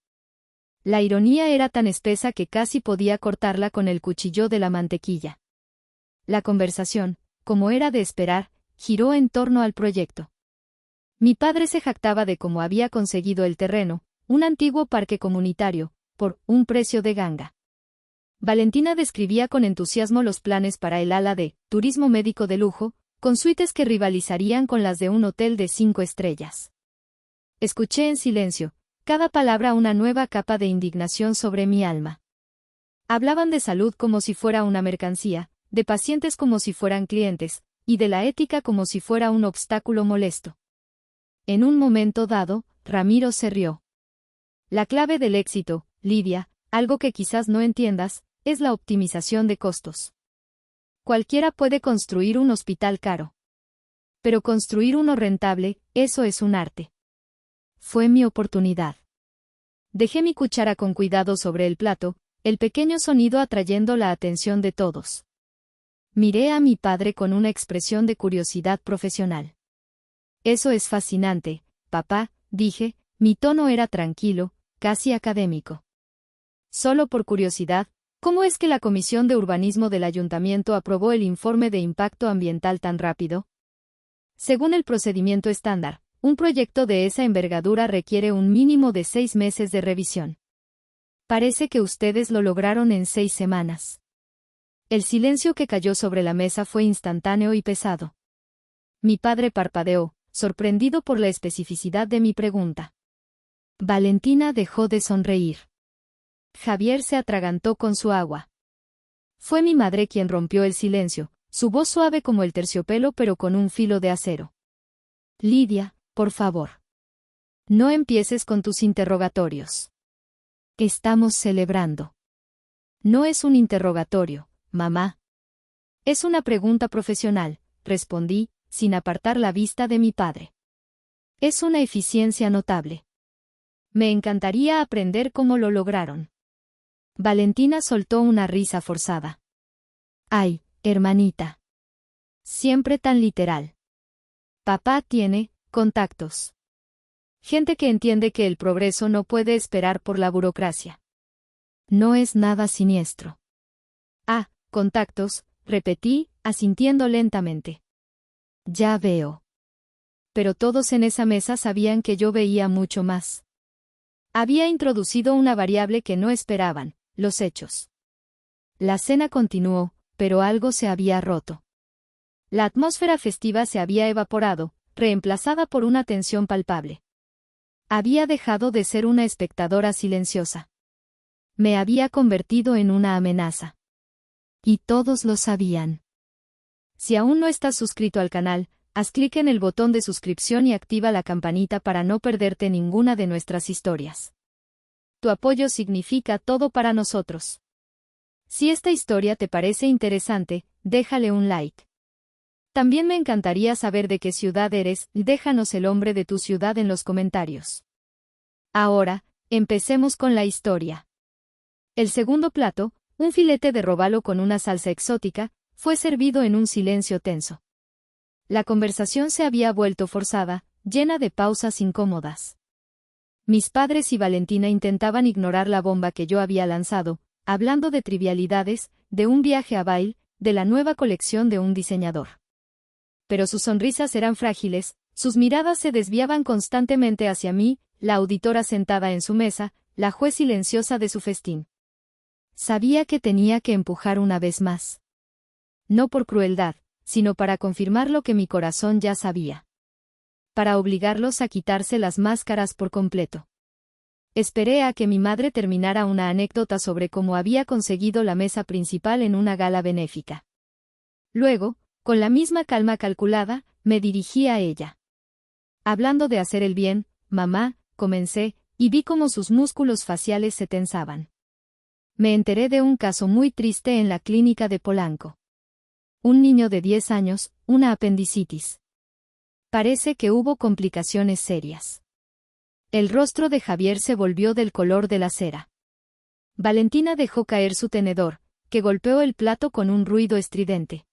La ironía era tan espesa que casi podía cortarla con el cuchillo de la mantequilla. La conversación, como era de esperar, giró en torno al proyecto. Mi padre se jactaba de cómo había conseguido el terreno, un antiguo parque comunitario, por un precio de ganga. Valentina describía con entusiasmo los planes para el ala de turismo médico de lujo, con suites que rivalizarían con las de un hotel de 5 estrellas. Escuché en silencio, cada palabra una nueva capa de indignación sobre mi alma. Hablaban de salud como si fuera una mercancía, de pacientes como si fueran clientes, y de la ética como si fuera un obstáculo molesto. En un momento dado, Ramiro se rió. La clave del éxito, Lidia, algo que quizás no entiendas, es la optimización de costos. Cualquiera puede construir un hospital caro. Pero construir uno rentable, eso es un arte. Fue mi oportunidad. Dejé mi cuchara con cuidado sobre el plato, el pequeño sonido atrayendo la atención de todos. Miré a mi padre con una expresión de curiosidad profesional. Eso es fascinante, papá, dije, mi tono era tranquilo, casi académico. Solo por curiosidad, ¿cómo es que la Comisión de Urbanismo del Ayuntamiento aprobó el informe de impacto ambiental tan rápido? Según el procedimiento estándar, un proyecto de esa envergadura requiere un mínimo de 6 meses de revisión. Parece que ustedes lo lograron en 6 semanas. El silencio que cayó sobre la mesa fue instantáneo y pesado. Mi padre parpadeó, sorprendido por la especificidad de mi pregunta. Valentina dejó de sonreír. Javier se atragantó con su agua. Fue mi madre quien rompió el silencio, su voz suave como el terciopelo pero con un filo de acero. Lidia, por favor. No empieces con tus interrogatorios. Estamos celebrando. No es un interrogatorio, mamá. Es una pregunta profesional, respondí, sin apartar la vista de mi padre. Es una eficiencia notable. Me encantaría aprender cómo lo lograron. Valentina soltó una risa forzada. Ay, hermanita. Siempre tan literal. Papá tiene contactos. Gente que entiende que el progreso no puede esperar por la burocracia. No es nada siniestro. Ah, contactos, repetí, asintiendo lentamente. Ya veo. Pero todos en esa mesa sabían que yo veía mucho más. Había introducido una variable que no esperaban, los hechos. La cena continuó, pero algo se había roto. La atmósfera festiva se había evaporado, reemplazada por una tensión palpable. Había dejado de ser una espectadora silenciosa. Me había convertido en una amenaza. Y todos lo sabían. Si aún no estás suscrito al canal, haz clic en el botón de suscripción y activa la campanita para no perderte ninguna de nuestras historias. Tu apoyo significa todo para nosotros. Si esta historia te parece interesante, déjale un like. También me encantaría saber de qué ciudad eres, déjanos el nombre de tu ciudad en los comentarios. Ahora, empecemos con la historia. El segundo plato, un filete de robalo con una salsa exótica, fue servido en un silencio tenso. La conversación se había vuelto forzada, llena de pausas incómodas. Mis padres y Valentina intentaban ignorar la bomba que yo había lanzado, hablando de trivialidades, de un viaje a Vail, de la nueva colección de un diseñador. Pero sus sonrisas eran frágiles, sus miradas se desviaban constantemente hacia mí, la auditora sentada en su mesa, la juez silenciosa de su festín. Sabía que tenía que empujar una vez más. No por crueldad, sino para confirmar lo que mi corazón ya sabía. Para obligarlos a quitarse las máscaras por completo. Esperé a que mi madre terminara una anécdota sobre cómo había conseguido la mesa principal en una gala benéfica. Luego, con la misma calma calculada, me dirigí a ella. Hablando de hacer el bien, mamá, comencé, y vi cómo sus músculos faciales se tensaban. Me enteré de un caso muy triste en la clínica de Polanco. Un niño de 10 años, una apendicitis. Parece que hubo complicaciones serias. El rostro de Javier se volvió del color de la cera. Valentina dejó caer su tenedor, que golpeó el plato con un ruido estridente.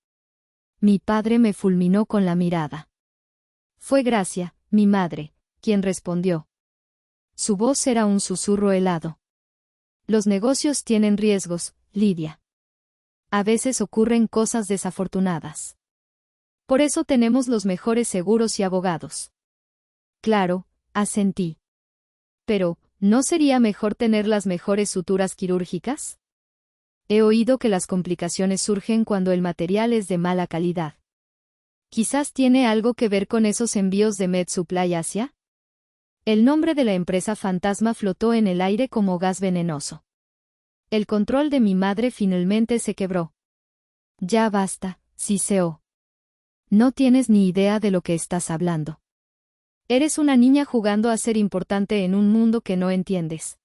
Mi padre me fulminó con la mirada. Fue Gracia, mi madre, quien respondió. Su voz era un susurro helado. Los negocios tienen riesgos, Lidia. A veces ocurren cosas desafortunadas. Por eso tenemos los mejores seguros y abogados. Claro, asentí. Pero, ¿no sería mejor tener las mejores suturas quirúrgicas? He oído que las complicaciones surgen cuando el material es de mala calidad. ¿Quizás tiene algo que ver con esos envíos de Med Supply Asia? El nombre de la empresa fantasma flotó en el aire como gas venenoso. El control de mi madre finalmente se quebró. Ya basta, siseó. No tienes ni idea de lo que estás hablando. Eres una niña jugando a ser importante en un mundo que no entiendes.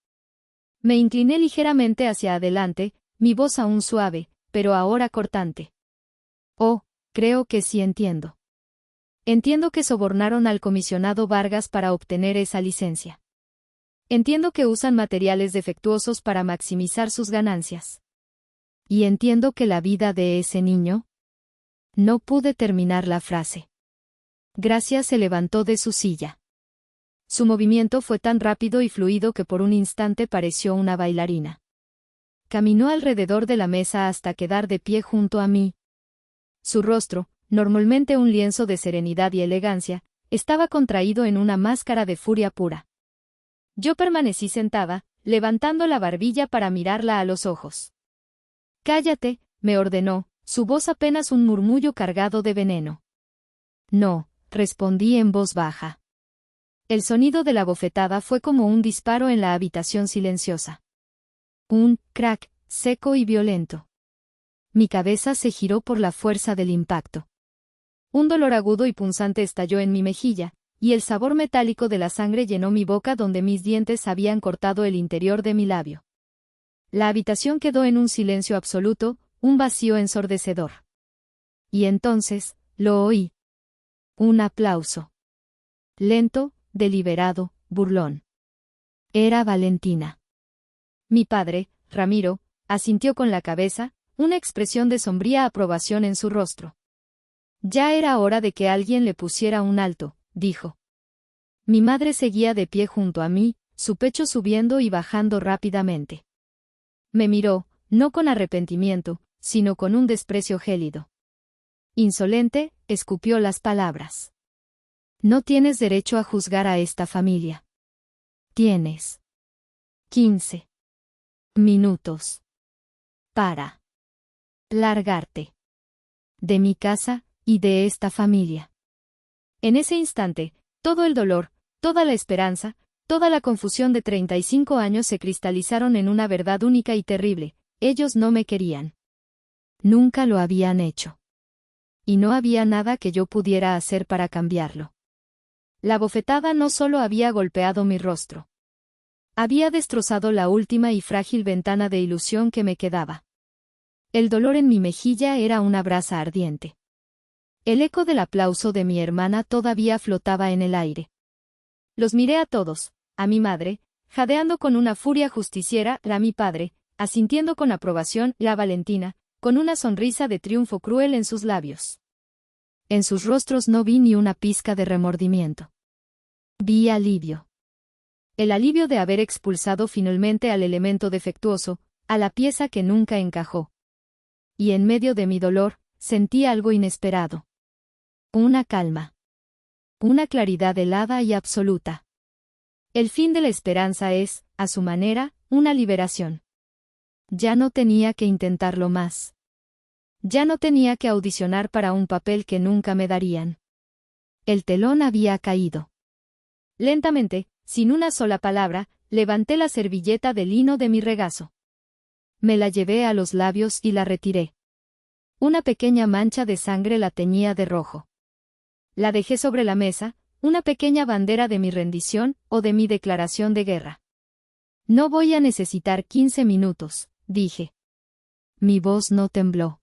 Me incliné ligeramente hacia adelante, mi voz aún suave, pero ahora cortante. Oh, creo que sí entiendo. Entiendo que sobornaron al comisionado Vargas para obtener esa licencia. Entiendo que usan materiales defectuosos para maximizar sus ganancias. Y entiendo que la vida de ese niño... No pude terminar la frase. Gracia se levantó de su silla. Su movimiento fue tan rápido y fluido que por un instante pareció una bailarina. Caminó alrededor de la mesa hasta quedar de pie junto a mí. Su rostro, normalmente un lienzo de serenidad y elegancia, estaba contraído en una máscara de furia pura. Yo permanecí sentada, levantando la barbilla para mirarla a los ojos. «Cállate», me ordenó, su voz apenas un murmullo cargado de veneno. «No», respondí en voz baja. El sonido de la bofetada fue como un disparo en la habitación silenciosa. Un crack, seco y violento. Mi cabeza se giró por la fuerza del impacto. Un dolor agudo y punzante estalló en mi mejilla, y el sabor metálico de la sangre llenó mi boca donde mis dientes habían cortado el interior de mi labio. La habitación quedó en un silencio absoluto, un vacío ensordecedor. Y entonces, lo oí. Un aplauso. Lento, deliberado, burlón. Era Valentina. Mi padre, Ramiro, asintió con la cabeza, una expresión de sombría aprobación en su rostro. Ya era hora de que alguien le pusiera un alto, dijo. Mi madre seguía de pie junto a mí, su pecho subiendo y bajando rápidamente. Me miró, no con arrepentimiento, sino con un desprecio gélido. Insolente, escupió las palabras. No tienes derecho a juzgar a esta familia. Tienes 15 minutos para largarte de mi casa y de esta familia. En ese instante, todo el dolor, toda la esperanza, toda la confusión de 35 años se cristalizaron en una verdad única y terrible: ellos no me querían. Nunca lo habían hecho. Y no había nada que yo pudiera hacer para cambiarlo. La bofetada no solo había golpeado mi rostro. Había destrozado la última y frágil ventana de ilusión que me quedaba. El dolor en mi mejilla era una brasa ardiente. El eco del aplauso de mi hermana todavía flotaba en el aire. Los miré a todos, a mi madre, jadeando con una furia justiciera, a mi padre, asintiendo con aprobación, a Valentina, con una sonrisa de triunfo cruel en sus labios. En sus rostros no vi ni una pizca de remordimiento. Vi alivio. El alivio de haber expulsado finalmente al elemento defectuoso, a la pieza que nunca encajó. Y en medio de mi dolor, sentí algo inesperado. Una calma. Una claridad helada y absoluta. El fin de la esperanza es, a su manera, una liberación. Ya no tenía que intentarlo más. Ya no tenía que audicionar para un papel que nunca me darían. El telón había caído. Lentamente, sin una sola palabra, levanté la servilleta de lino de mi regazo. Me la llevé a los labios y la retiré. Una pequeña mancha de sangre la teñía de rojo. La dejé sobre la mesa, una pequeña bandera de mi rendición o de mi declaración de guerra. No voy a necesitar 15 minutos, dije. Mi voz no tembló.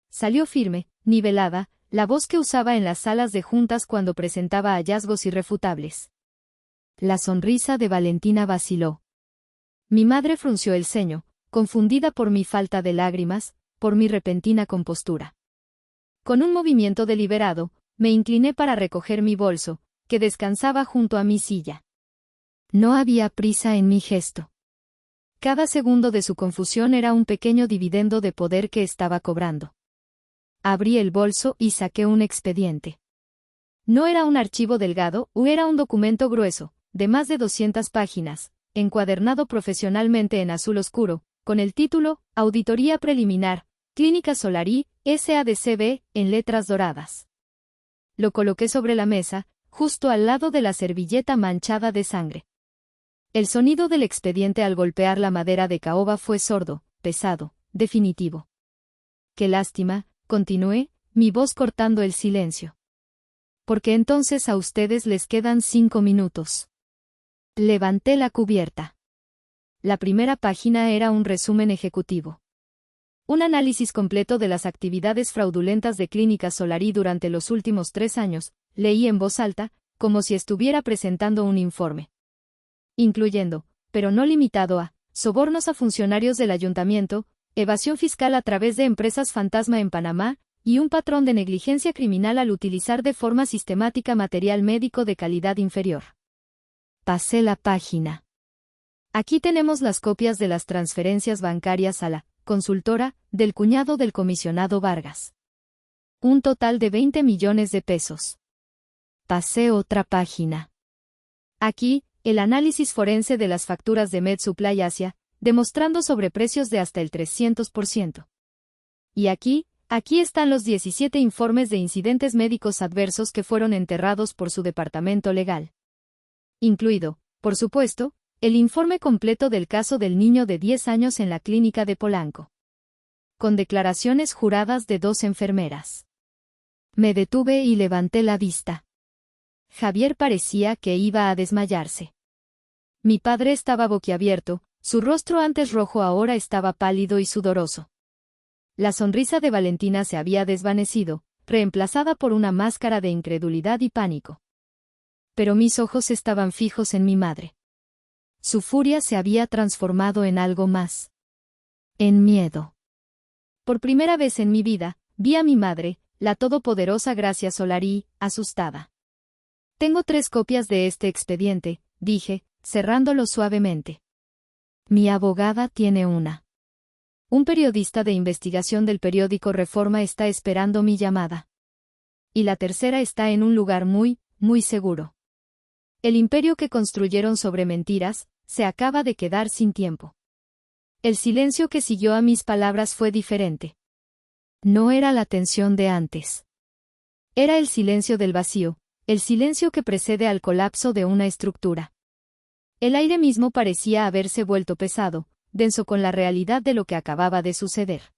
Salió firme, nivelada, la voz que usaba en las salas de juntas cuando presentaba hallazgos irrefutables. La sonrisa de Valentina vaciló. Mi madre frunció el ceño, confundida por mi falta de lágrimas, por mi repentina compostura. Con un movimiento deliberado, Me incliné para recoger mi bolso, que descansaba junto a mi silla. No había prisa en mi gesto. Cada segundo de su confusión era un pequeño dividendo de poder que estaba cobrando. Abrí el bolso y saqué un expediente. No era un archivo delgado, o era un documento grueso, de más de 200 páginas, encuadernado profesionalmente en azul oscuro, con el título Auditoría Preliminar, Clínica Solarí, SADCB, en letras doradas. Lo coloqué sobre la mesa, justo al lado de la servilleta manchada de sangre. El sonido del expediente al golpear la madera de caoba fue sordo, pesado, definitivo. Qué lástima, continué, mi voz cortando el silencio. Porque entonces a ustedes les quedan 5 minutos. Levanté la cubierta. La primera página era un resumen ejecutivo. Un análisis completo de las actividades fraudulentas de Clínica Solarí durante los últimos 3 años, leí en voz alta, como si estuviera presentando un informe. Incluyendo, pero no limitado a, sobornos a funcionarios del ayuntamiento, evasión fiscal a través de empresas fantasma en Panamá, y un patrón de negligencia criminal al utilizar de forma sistemática material médico de calidad inferior. Pasé la página. Aquí tenemos las copias de las transferencias bancarias a la consultora del cuñado del comisionado Vargas. Un total de 20 millones de pesos. Pasé otra página. Aquí, el análisis forense de las facturas de MedSupply Asia, demostrando sobreprecios de hasta el 300%. Y aquí están los 17 informes de incidentes médicos adversos que fueron enterrados por su departamento legal. Incluido, por supuesto, el informe completo del caso del niño de 10 años en la clínica de Polanco. Con declaraciones juradas de 2 enfermeras. Me detuve y levanté la vista. Javier parecía que iba a desmayarse. Mi padre estaba boquiabierto, su rostro antes rojo ahora estaba pálido y sudoroso. La sonrisa de Valentina se había desvanecido, reemplazada por una máscara de incredulidad y pánico. Pero mis ojos estaban fijos en mi madre. Su furia se había transformado en algo más. En miedo. Por primera vez en mi vida, vi a mi madre, la todopoderosa Gracia Solarí, asustada. Tengo 3 copias de este expediente, dije, cerrándolo suavemente. Mi abogada tiene una. Un periodista de investigación del periódico Reforma está esperando mi llamada. Y la tercera está en un lugar muy, muy seguro. El imperio que construyeron sobre mentiras, se acaba de quedar sin tiempo. El silencio que siguió a mis palabras fue diferente. No era la tensión de antes. Era el silencio del vacío, el silencio que precede al colapso de una estructura. El aire mismo parecía haberse vuelto pesado, denso con la realidad de lo que acababa de suceder.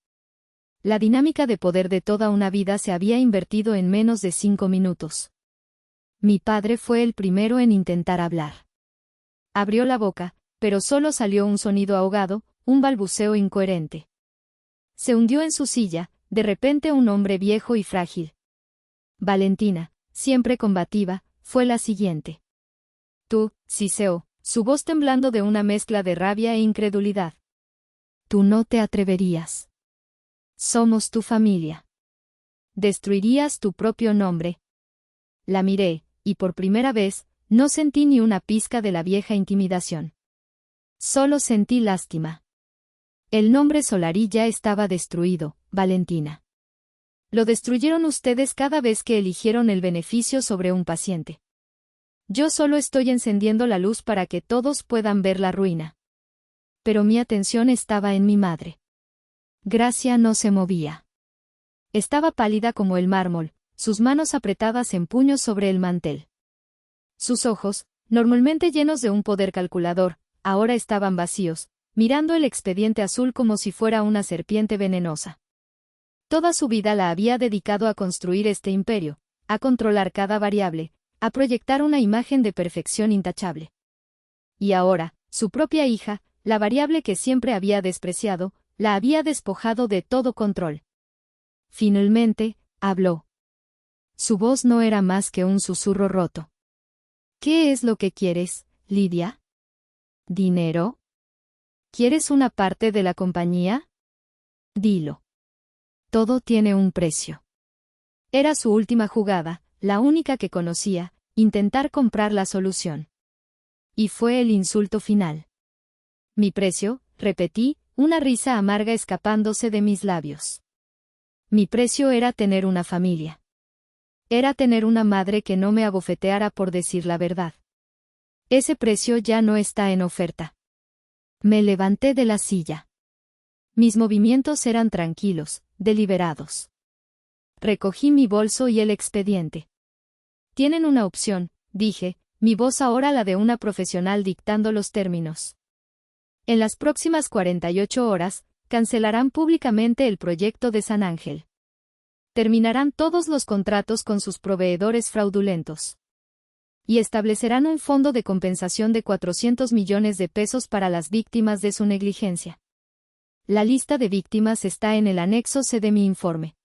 La dinámica de poder de toda una vida se había invertido en menos de 5 minutos. Mi padre fue el primero en intentar hablar. Abrió la boca, pero solo salió un sonido ahogado, un balbuceo incoherente. Se hundió en su silla, de repente un hombre viejo y frágil. Valentina, siempre combativa, fue la siguiente. Tú, Ciceo, su voz temblando de una mezcla de rabia e incredulidad. Tú no te atreverías. Somos tu familia. Destruirías tu propio nombre. La miré, y por primera vez, no sentí ni una pizca de la vieja intimidación. Solo sentí lástima. El nombre Solarí ya estaba destruido, Valentina. Lo destruyeron ustedes cada vez que eligieron el beneficio sobre un paciente. Yo solo estoy encendiendo la luz para que todos puedan ver la ruina. Pero mi atención estaba en mi madre. Gracia no se movía. Estaba pálida como el mármol, sus manos apretadas en puños sobre el mantel. Sus ojos, normalmente llenos de un poder calculador, ahora estaban vacíos, mirando el expediente azul como si fuera una serpiente venenosa. Toda su vida la había dedicado a construir este imperio, a controlar cada variable, a proyectar una imagen de perfección intachable. Y ahora, su propia hija, la variable que siempre había despreciado, la había despojado de todo control. Finalmente, habló. Su voz no era más que un susurro roto. ¿Qué es lo que quieres, Lidia? ¿Dinero? ¿Quieres una parte de la compañía? Dilo. Todo tiene un precio. Era su última jugada, la única que conocía, intentar comprar la solución. Y fue el insulto final. Mi precio, repetí, una risa amarga escapándose de mis labios. Mi precio era tener una familia. Era tener una madre que no me abofeteara por decir la verdad. Ese precio ya no está en oferta. Me levanté de la silla. Mis movimientos eran tranquilos, deliberados. Recogí mi bolso y el expediente. Tienen una opción, dije, mi voz ahora la de una profesional dictando los términos. En las próximas 48 horas, cancelarán públicamente el proyecto de San Ángel. Terminarán todos los contratos con sus proveedores fraudulentos. Y establecerán un fondo de compensación de 400 millones de pesos para las víctimas de su negligencia. La lista de víctimas está en el anexo C de mi informe.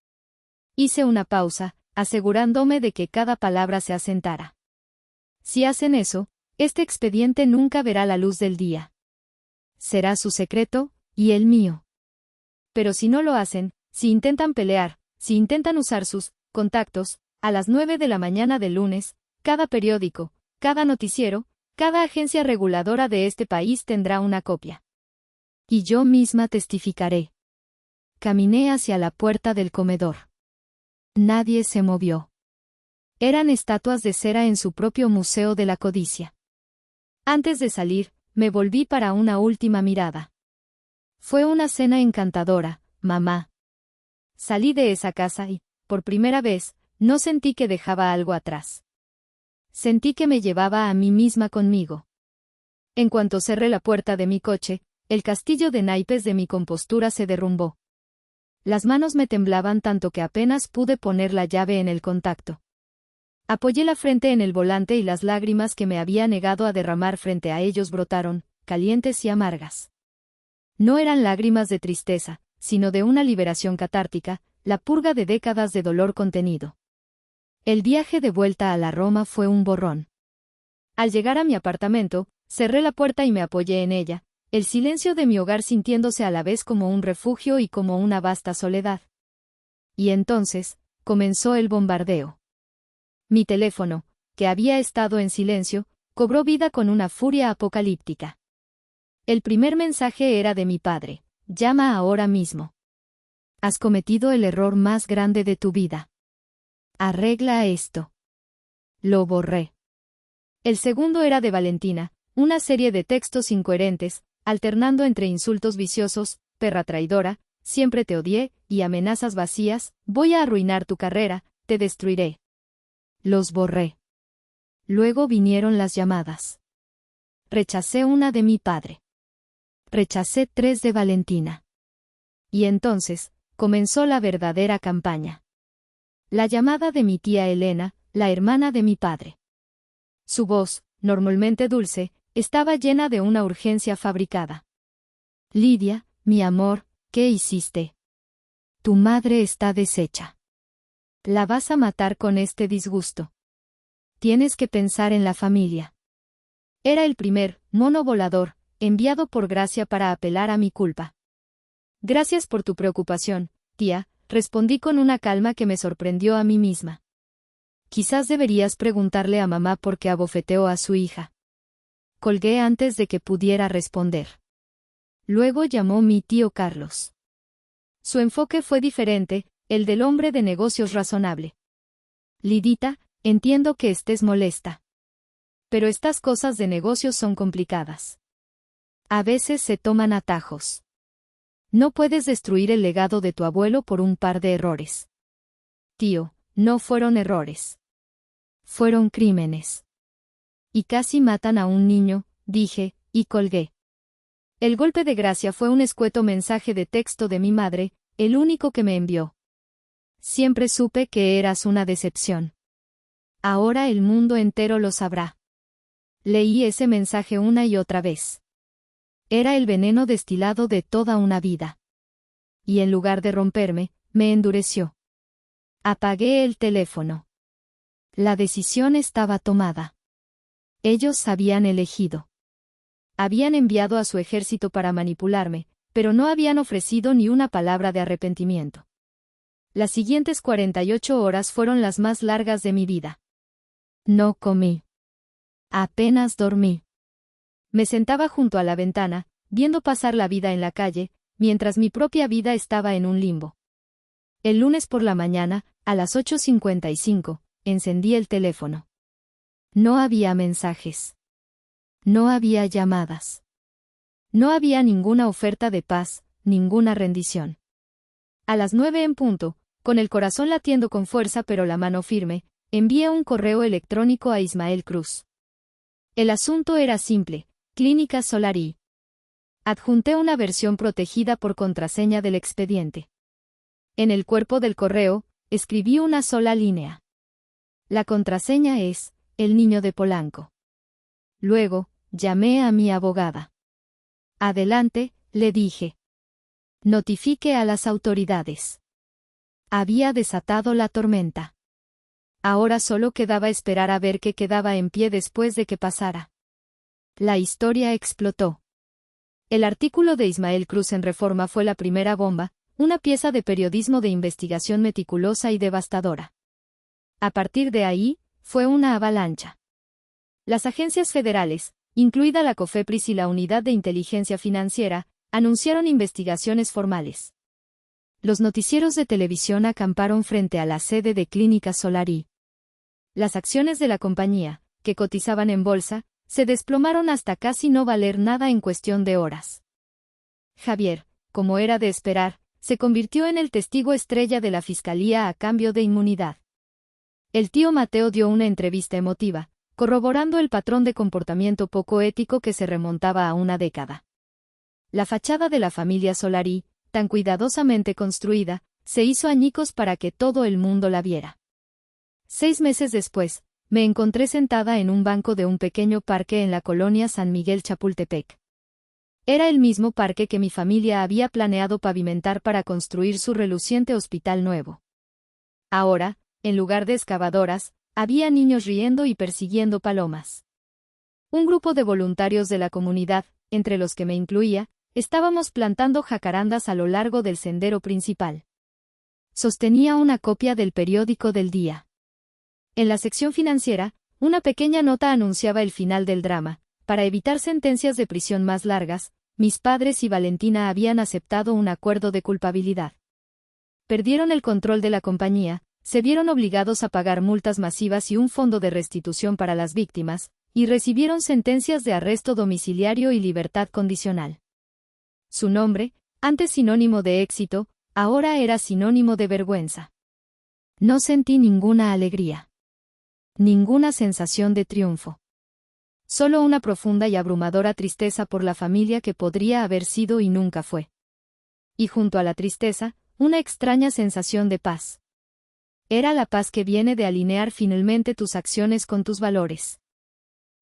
Hice una pausa, asegurándome de que cada palabra se asentara. Si hacen eso, este expediente nunca verá la luz del día. Será su secreto, y el mío. Pero si no lo hacen, si intentan pelear, si intentan usar sus contactos, a las 9 de la mañana del lunes, cada periódico, cada noticiero, cada agencia reguladora de este país tendrá una copia. Y yo misma testificaré. Caminé hacia la puerta del comedor. Nadie se movió. Eran estatuas de cera en su propio museo de la codicia. Antes de salir, me volví para una última mirada. Fue una cena encantadora, mamá. Salí de esa casa y, por primera vez, no sentí que dejaba algo atrás. Sentí que me llevaba a mí misma conmigo. En cuanto cerré la puerta de mi coche, el castillo de naipes de mi compostura se derrumbó. Las manos me temblaban tanto que apenas pude poner la llave en el contacto. Apoyé la frente en el volante y las lágrimas que me había negado a derramar frente a ellos brotaron, calientes y amargas. No eran lágrimas de tristeza, sino de una liberación catártica, la purga de décadas de dolor contenido. El viaje de vuelta a la Roma fue un borrón. Al llegar a mi apartamento, cerré la puerta y me apoyé en ella, el silencio de mi hogar sintiéndose a la vez como un refugio y como una vasta soledad. Y entonces, comenzó el bombardeo. Mi teléfono, que había estado en silencio, cobró vida con una furia apocalíptica. El primer mensaje era de mi padre: llama ahora mismo. Has cometido el error más grande de tu vida. Arregla esto. Lo borré. El segundo era de Valentina, una serie de textos incoherentes, alternando entre insultos viciosos, perra traidora, siempre te odié, y amenazas vacías, voy a arruinar tu carrera, te destruiré. Los borré. Luego vinieron las llamadas. Rechacé una de mi padre. Rechacé 3 de Valentina. Y entonces, comenzó la verdadera campaña. La llamada de mi tía Elena, la hermana de mi padre. Su voz, normalmente dulce, estaba llena de una urgencia fabricada. Lidia, mi amor, ¿qué hiciste? Tu madre está deshecha. La vas a matar con este disgusto. Tienes que pensar en la familia. Era el primer mono volador, enviado por Gracia para apelar a mi culpa. Gracias por tu preocupación, tía, respondí con una calma que me sorprendió a mí misma. Quizás deberías preguntarle a mamá por qué abofeteó a su hija. Colgué antes de que pudiera responder. Luego llamó mi tío Carlos. Su enfoque fue diferente, el del hombre de negocios razonable. Lidita, entiendo que estés molesta. Pero estas cosas de negocios son complicadas. A veces se toman atajos. No puedes destruir el legado de tu abuelo por un par de errores. Tío, no fueron errores. Fueron crímenes. Y casi matan a un niño, dije, y colgué. El golpe de gracia fue un escueto mensaje de texto de mi madre, el único que me envió. Siempre supe que eras una decepción. Ahora el mundo entero lo sabrá. Leí ese mensaje una y otra vez. Era el veneno destilado de toda una vida. Y en lugar de romperme, me endureció. Apagué el teléfono. La decisión estaba tomada. Ellos habían elegido. Habían enviado a su ejército para manipularme, pero no habían ofrecido ni una palabra de arrepentimiento. Las siguientes 48 horas fueron las más largas de mi vida. No comí. Apenas dormí. Me sentaba junto a la ventana, viendo pasar la vida en la calle, mientras mi propia vida estaba en un limbo. El lunes por la mañana, a las 8:55, encendí el teléfono. No había mensajes. No había llamadas. No había ninguna oferta de paz, ninguna rendición. A las 9 en punto, con el corazón latiendo con fuerza pero la mano firme, envié un correo electrónico a Ismael Cruz. El asunto era simple: Clínica Solari. Adjunté una versión protegida por contraseña del expediente. En el cuerpo del correo, escribí una sola línea. La contraseña es: el niño de Polanco. Luego, llamé a mi abogada. Adelante, le dije. Notifique a las autoridades. Había desatado la tormenta. Ahora solo quedaba esperar a ver qué quedaba en pie después de que pasara. La historia explotó. El artículo de Ismael Cruz en Reforma fue la primera bomba, una pieza de periodismo de investigación meticulosa y devastadora. A partir de ahí, fue una avalancha. Las agencias federales, incluida la COFEPRIS y la Unidad de Inteligencia Financiera, anunciaron investigaciones formales. Los noticieros de televisión acamparon frente a la sede de Clínica Solari. Las acciones de la compañía, que cotizaban en bolsa, se desplomaron hasta casi no valer nada en cuestión de horas. Javier, como era de esperar, se convirtió en el testigo estrella de la fiscalía a cambio de inmunidad. El tío Mateo dio una entrevista emotiva, corroborando el patrón de comportamiento poco ético que se remontaba a una década. La fachada de la familia Solari, tan cuidadosamente construida, se hizo añicos para que todo el mundo la viera. 6 meses después, me encontré sentada en un banco de un pequeño parque en la colonia San Miguel Chapultepec. Era el mismo parque que mi familia había planeado pavimentar para construir su reluciente hospital nuevo. Ahora, en lugar de excavadoras, había niños riendo y persiguiendo palomas. Un grupo de voluntarios de la comunidad, entre los que me incluía, estábamos plantando jacarandas a lo largo del sendero principal. Sostenía una copia del periódico del día. En la sección financiera, una pequeña nota anunciaba el final del drama. Para evitar sentencias de prisión más largas, mis padres y Valentina habían aceptado un acuerdo de culpabilidad. Perdieron el control de la compañía, se vieron obligados a pagar multas masivas y un fondo de restitución para las víctimas, y recibieron sentencias de arresto domiciliario y libertad condicional. Su nombre, antes sinónimo de éxito, ahora era sinónimo de vergüenza. No sentí ninguna alegría. Ninguna sensación de triunfo. Solo una profunda y abrumadora tristeza por la familia que podría haber sido y nunca fue. Y junto a la tristeza, una extraña sensación de paz. Era la paz que viene de alinear finalmente tus acciones con tus valores.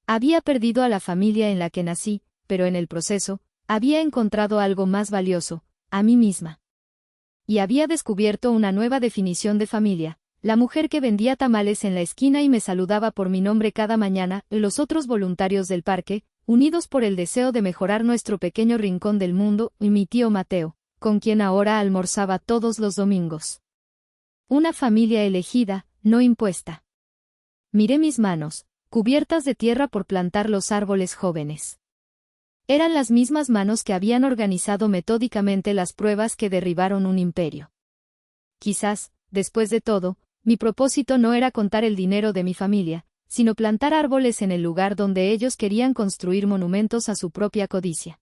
Había perdido a la familia en la que nací, pero en el proceso, había encontrado algo más valioso, a mí misma. Y había descubierto una nueva definición de familia. La mujer que vendía tamales en la esquina y me saludaba por mi nombre cada mañana, los otros voluntarios del parque, unidos por el deseo de mejorar nuestro pequeño rincón del mundo, y mi tío Mateo, con quien ahora almorzaba todos los domingos. Una familia elegida, no impuesta. Miré mis manos, cubiertas de tierra por plantar los árboles jóvenes. Eran las mismas manos que habían organizado metódicamente las pruebas que derribaron un imperio. Quizás, después de todo, mi propósito no era contar el dinero de mi familia, sino plantar árboles en el lugar donde ellos querían construir monumentos a su propia codicia.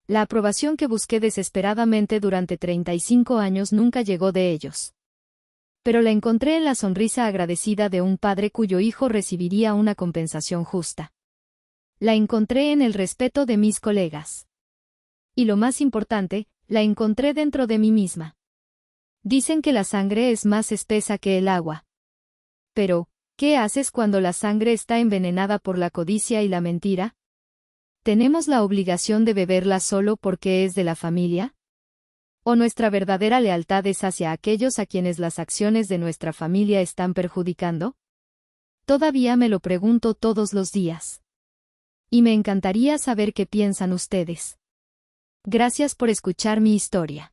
La aprobación que busqué desesperadamente durante 35 años nunca llegó de ellos. Pero la encontré en la sonrisa agradecida de un padre cuyo hijo recibiría una compensación justa. La encontré en el respeto de mis colegas. Y lo más importante, la encontré dentro de mí misma. Dicen que la sangre es más espesa que el agua. Pero, ¿qué haces cuando la sangre está envenenada por la codicia y la mentira? ¿Tenemos la obligación de beberla solo porque es de la familia? ¿O nuestra verdadera lealtad es hacia aquellos a quienes las acciones de nuestra familia están perjudicando? Todavía me lo pregunto todos los días. Y me encantaría saber qué piensan ustedes. Gracias por escuchar mi historia.